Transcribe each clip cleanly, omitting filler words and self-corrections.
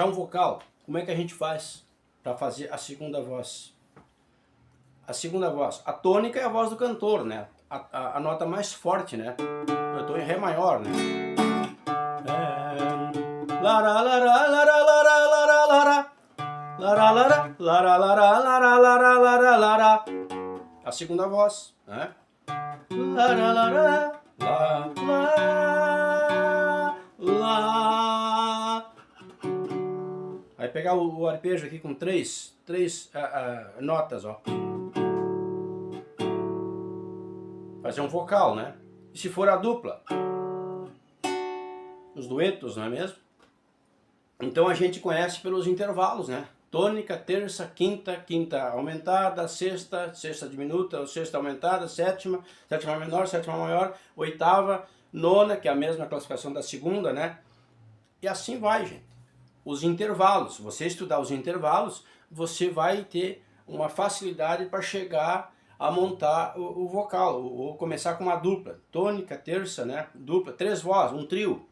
achar um vocal. Como é que a gente faz para fazer a segunda voz? A segunda voz, a tônica é a voz do cantor, né? A nota mais forte, né? Eu tô em Ré maior, né? Lara, lara, lara, lara, lara, lara. Lara, lara, lara, lara, lara, lara, lara, lara. A segunda voz, né? Lara, lara, lá, lá, lá. Aí pegar o arpejo aqui com três notas, ó. Fazer um vocal, né? E se for a dupla, os duetos, não é mesmo? Então a gente conhece pelos intervalos, né? Tônica, terça, quinta, quinta aumentada, sexta, sexta diminuta, sexta aumentada, sétima, sétima menor, sétima maior, oitava, nona, que é a mesma classificação da segunda, né? E assim vai, gente. Os intervalos, se você estudar os intervalos, você vai ter uma facilidade para chegar a montar o vocal, ou começar com uma dupla, tônica, terça, né? Dupla, três vozes, um trio.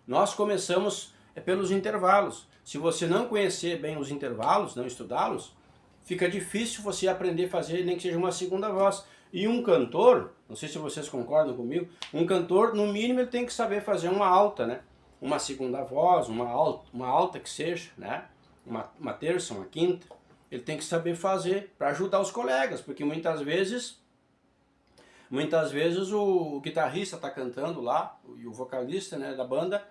Nós começamos pelos intervalos. Se você não conhecer bem os intervalos, não estudá-los, fica difícil você aprender a fazer nem que seja uma segunda voz. E um cantor, não sei se vocês concordam comigo, um cantor, no mínimo, ele tem que saber fazer uma alta, né? Uma segunda voz, uma alta que seja, né? Uma terça, uma quinta. Ele tem que saber fazer para ajudar os colegas, porque muitas vezes o guitarrista está cantando lá, e o vocalista, né, da banda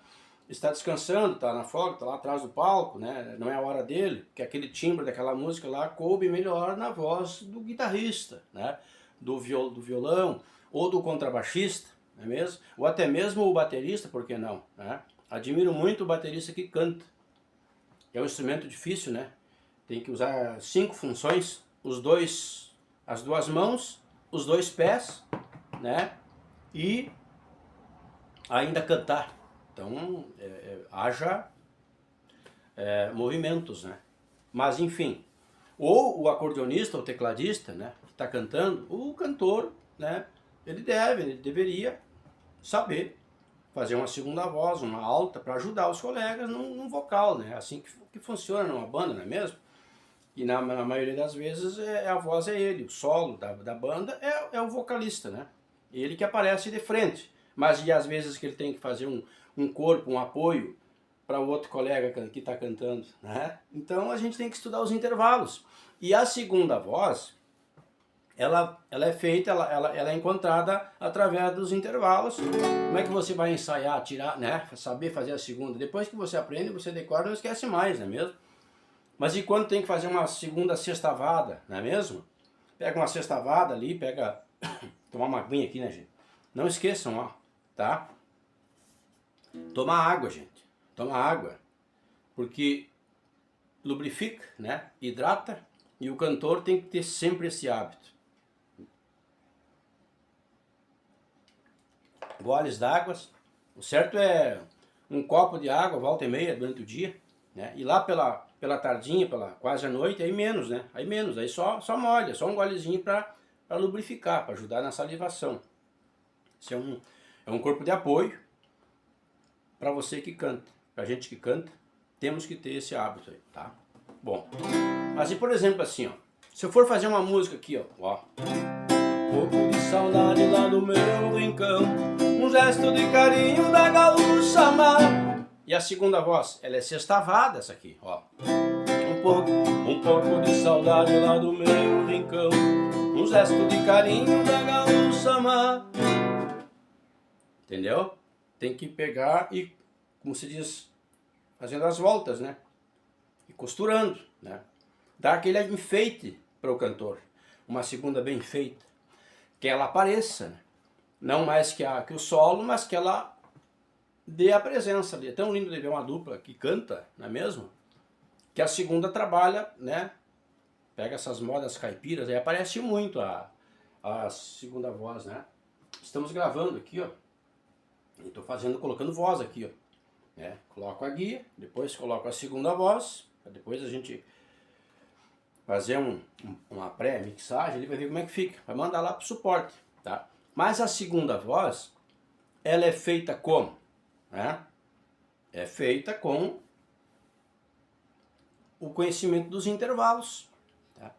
está descansando, está na folga, está lá atrás do palco, né, não é a hora dele, porque aquele timbre daquela música lá coube melhor na voz do guitarrista, né, do violão, ou do contrabaixista, não é mesmo? Ou até mesmo o baterista, por que não? Né? Admiro muito o baterista que canta. É um instrumento difícil, né? Tem que usar 5 funções, as duas mãos, os 2 pés, né? E ainda cantar. Então, haja movimentos, né? Mas, enfim, ou o acordeonista, o tecladista, né? Que está cantando, o cantor, né? Ele deveria saber fazer uma segunda voz, uma alta, para ajudar os colegas num vocal, né? Assim que funciona numa banda, não é mesmo? E na maioria das vezes a voz é ele, o solo da banda é o vocalista, né? Ele que aparece de frente. Mas e às vezes que ele tem que fazer um corpo, um apoio para o outro colega que está cantando, né? Então a gente tem que estudar os intervalos. E a segunda voz, ela é feita, ela é encontrada através dos intervalos. Como é que você vai ensaiar, tirar, né? Saber fazer a segunda? Depois que você aprende, você decora, não esquece mais, não é mesmo? Mas e quando tem que fazer uma segunda sextavada, não é mesmo? Pega uma sextavada ali, tomar uma aguinha aqui, né, gente? Não esqueçam, ó, tá? Toma água, gente. Toma água. Porque lubrifica, né? Hidrata. E o cantor tem que ter sempre esse hábito. Goles d'água. O certo é um copo de água, volta e meia, durante o dia, né? E lá pela tardinha, quase a noite, aí menos, né? Aí menos, aí só molha, só um golezinho para lubrificar, para ajudar na salivação. Isso é um corpo de apoio para você que canta. Pra gente que canta, temos que ter esse hábito aí, tá? Bom, mas e por exemplo assim, ó, se eu for fazer uma música aqui, ó, pouco de saudade lá do meu rincão, um gesto de carinho da gaúcha mar. E a segunda voz, ela é sextavada essa aqui, ó. Um pouco de saudade lá do meu rincão, um gesto de carinho da gaúcha mar. Entendeu? Tem que pegar e, como se diz, fazendo as voltas, né? E costurando, né? Dar aquele enfeite para o cantor. Uma segunda bem feita. Que ela apareça, né? Não mais que o solo, mas que ela dê a presença ali. É tão lindo de ver uma dupla que canta, não é mesmo? Que a segunda trabalha, né? Pega essas modas caipiras, aí aparece muito a segunda voz, né? Estamos gravando aqui, ó. Estou colocando voz aqui, ó. Né? Coloco a guia, depois coloco a segunda voz, para depois a gente fazer uma pré-mixagem, ele vai ver como é que fica, vai mandar lá para o suporte, tá? Mas a segunda voz, ela é feita como? Né? É feita com o conhecimento dos intervalos. Tá?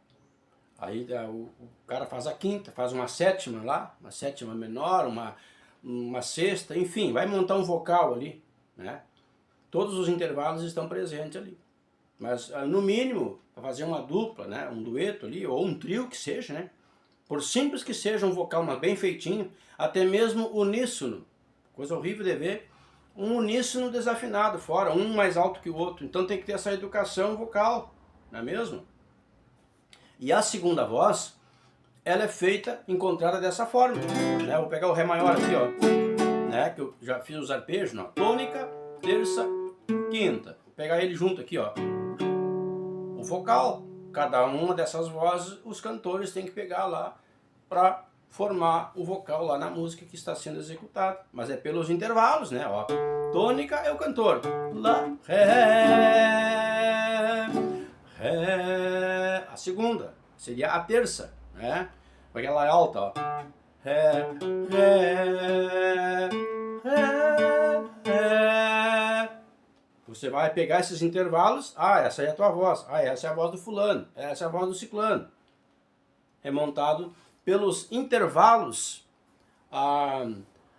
Aí o cara faz a quinta, faz uma sétima lá, uma sétima menor, uma sexta, enfim, vai montar um vocal ali, né? Todos os intervalos estão presentes ali. Mas, no mínimo, para fazer uma dupla, né, um dueto ali, ou um trio que seja, né, por simples que seja um vocal mas bem feitinho, até mesmo uníssono, coisa horrível de ver, um uníssono desafinado fora, um mais alto que o outro. Então tem que ter essa educação vocal, não é mesmo? E a segunda voz, ela é feita, encontrada dessa forma, né? Vou pegar o Ré maior aqui, ó, né, que eu já fiz os arpejos, ó, tônica, terça, quinta. Vou pegar ele junto aqui, ó. O vocal, cada uma dessas vozes, os cantores têm que pegar lá para formar o vocal lá na música que está sendo executada. Mas é pelos intervalos, né? Ó, tônica é o cantor. Lá, ré, ré. A segunda seria a terça, né? Porque ela é alta, ó. Ré, ré, ré, ré. Você vai pegar esses intervalos, essa aí é a tua voz, essa é a voz do fulano, essa é a voz do ciclano. É montado pelos intervalos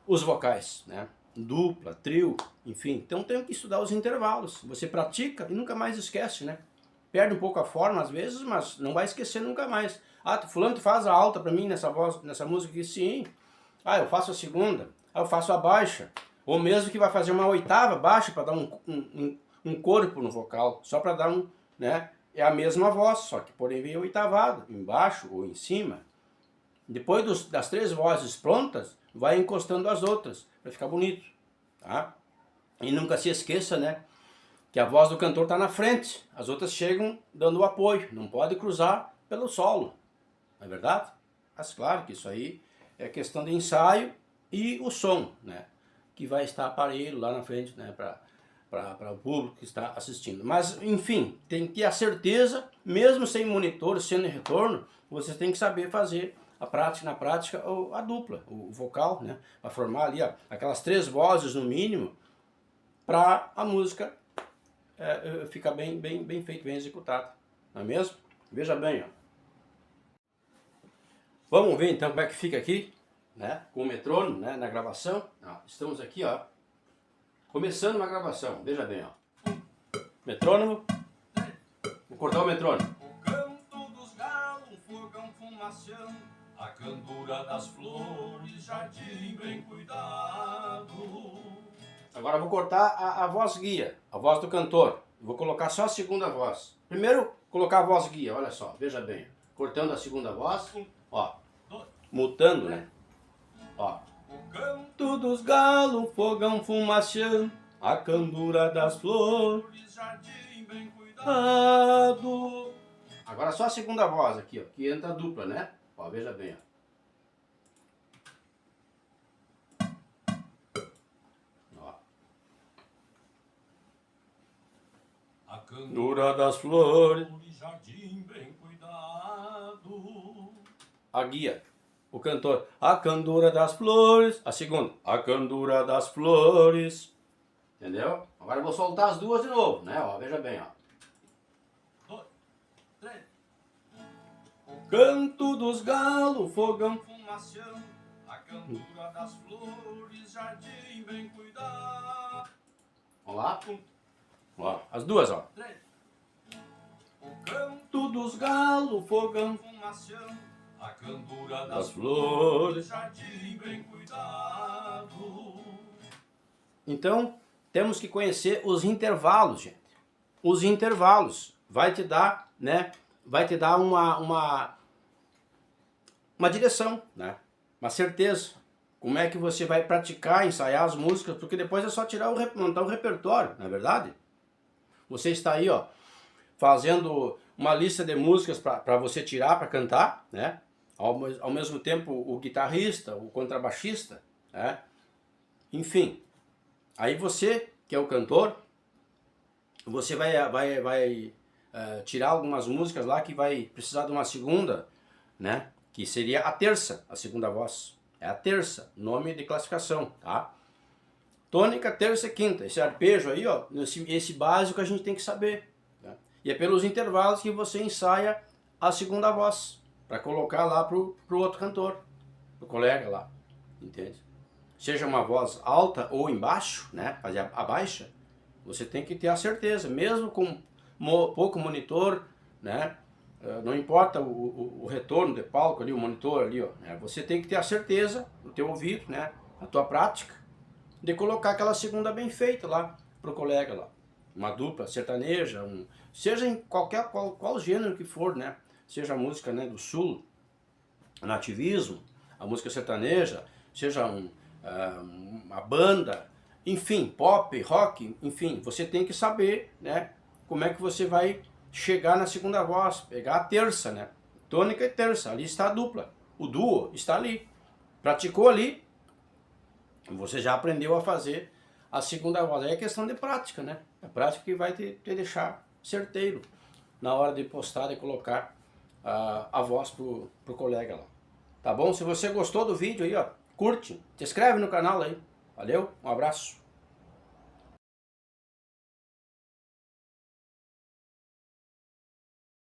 os vocais, né? Dupla, trio, enfim. Então tem que estudar os intervalos. Você pratica e nunca mais esquece, né? Perde um pouco a forma às vezes, mas não vai esquecer nunca mais. Fulano, tu faz a alta pra mim nessa voz, nessa música aqui? Sim. Eu faço a segunda. Eu faço a baixa. Ou mesmo que vai fazer uma oitava baixa para dar um corpo no vocal, só para dar né? É a mesma voz, só que porém vem oitavado, embaixo ou em cima. Depois das 3 vozes prontas, vai encostando as outras, para ficar bonito, tá? E nunca se esqueça, né, que a voz do cantor está na frente, as outras chegam dando o apoio, não pode cruzar pelo solo, não é verdade? Mas claro que isso aí é questão de ensaio e o som, né? Que vai estar aparelho lá na frente, né, para o público que está assistindo. Mas, enfim, tem que ter a certeza, mesmo sem monitor, sendo em retorno, você tem que saber fazer na prática, a dupla, o vocal, né, para formar ali, ó, aquelas 3 vozes no mínimo, para a música ficar bem feita, bem executada, não é mesmo? Veja bem, ó. Vamos ver então como é que fica aqui, né, com o metrônomo, né, na gravação. Estamos aqui, ó, começando uma gravação. Veja bem, ó, metrônomo. Vou cortar o metrônomo. O canto dos galos, fogão fumaciando, a candura das flores, jardim bem cuidado. Agora eu vou cortar a voz guia, a voz do cantor. Vou colocar só a segunda voz. Primeiro colocar a voz guia, olha só, veja bem, cortando a segunda voz, ó, mutando, né? Ó. O Canto dos galos, fogão fumaciando, a candura das flores, jardim bem cuidado. Agora só a segunda voz aqui, ó, que entra a dupla, né? Ó, veja bem, ó. A Candura das flores, jardim bem cuidado. A guia, o cantor, a candura das flores. A segunda, a candura das flores. Entendeu? Agora eu vou soltar as duas de novo, né? Ó, veja bem, ó. 2, 3. Canto dos galos, fogão Fumaciando, a candura das flores, jardim bem cuidado. Vamos lá? Ó, as duas, ó. 3. O canto Canto dos galos, fogão fumaciando, a candura das das flores. jardim bem cuidado. Então, temos que conhecer os intervalos, gente. Os intervalos vai te dar, né? Vai te dar uma direção, né? Uma certeza. Como é que você vai praticar, ensaiar as músicas, porque depois é só montar o repertório, não é verdade? Você está aí, ó, fazendo uma lista de músicas para você tirar, para cantar, né? Ao mesmo tempo o guitarrista, o contrabaixista, né? Enfim, aí você, que é o cantor, você vai tirar algumas músicas lá que vai precisar de uma segunda, né? Que seria a terça, a segunda voz. É a terça, nome de classificação, tá? Tônica, terça e quinta. Esse arpejo aí, ó, esse básico a gente tem que saber. Tá? E é pelos intervalos que você ensaia a segunda voz, para colocar lá pro outro cantor, pro colega lá, entende? Seja uma voz alta ou embaixo, né, fazer a baixa, você tem que ter a certeza, mesmo com pouco monitor, né, não importa o retorno de palco ali, o monitor ali, ó, né, você tem que ter a certeza, no teu ouvido, né, a tua prática, de colocar aquela segunda bem feita lá pro colega lá. Uma dupla sertaneja, seja em qual gênero que for, né, seja a música, né, do sul, nativismo, a música sertaneja, seja uma banda, enfim, pop, rock, enfim, você tem que saber, né, como é que você vai chegar na segunda voz, pegar a terça, né, tônica e terça, ali está a dupla, o duo está ali, praticou ali, você já aprendeu a fazer a segunda voz, aí é questão de prática, né, a prática que vai te deixar certeiro na hora de postar e colocar a voz pro colega lá. Tá bom? Se você gostou do vídeo aí, ó, curte, te inscreve no canal aí. Valeu, um abraço.